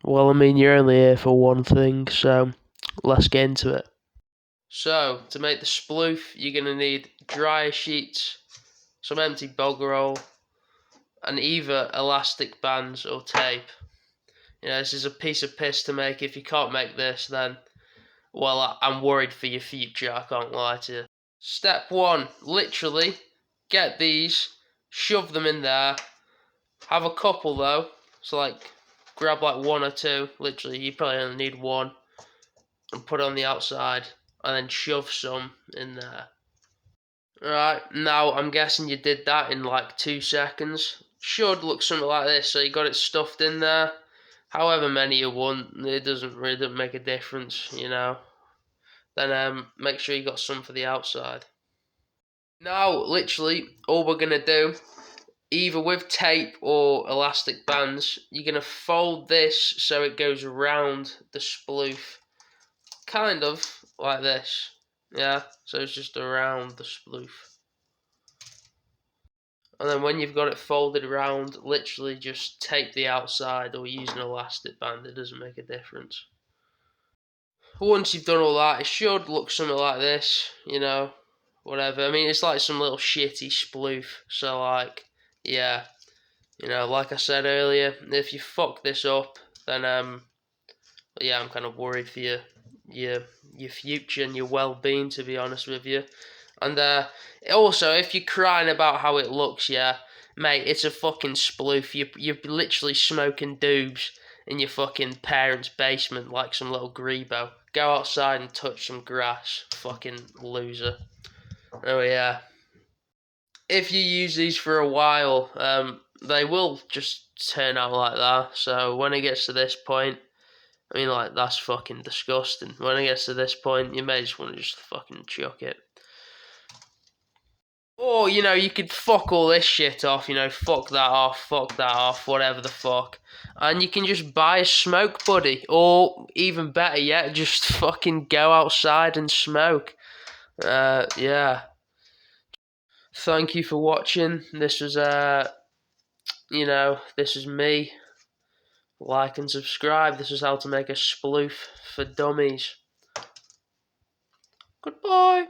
Well, I mean, you're only here for one thing, so let's get into it. So, to make the sploof, you're going to need dryer sheets, some empty bog roll, and either elastic bands or tape. You know, this is a piece of piss to make. If you can't make this, then, well, I'm worried for your future, I can't lie to you. Step one, literally, get these, shove them in there. Have a couple though, so like, grab like one or two, literally, you probably only need one, and put it on the outside, and then shove some in there. Right, now I'm guessing you did that in like 2 seconds. Should look something like this, so you got it stuffed in there. However many you want, it doesn't make a difference, you know. Then make sure you got some for the outside. Now, literally, all we're gonna do, either with tape or elastic bands, you're gonna fold this so it goes around the sploof, kind of like this. Yeah, so it's just around the sploof. And then when you've got it folded around, literally just tape the outside or use an elastic band, it doesn't make a difference. Once you've done all that, it should look something like this, you know, whatever. I mean, it's like some little shitty sploof, so like, yeah, you know, like I said earlier, if you fuck this up, then yeah, I'm kind of worried for your future and your well-being, to be honest with you. And also, if you're crying about how it looks, yeah, mate, it's a fucking sploof. You're literally smoking doobs in your fucking parents' basement like some little grebo. Go outside and touch some grass, fucking loser. Oh yeah. If you use these for a while, they will just turn out like that. So when it gets to this point, I mean, like, that's fucking disgusting. When it gets to this point, you may just want to just fucking chuck it. Or, you know, you could fuck all this shit off, you know, fuck that off, whatever the fuck. And you can just buy a smoke buddy. Or, even better yet, just fucking go outside and smoke. Yeah. Thank you for watching. This was, you know, this is me. Like and subscribe. This is how to make a sploof for dummies. Goodbye.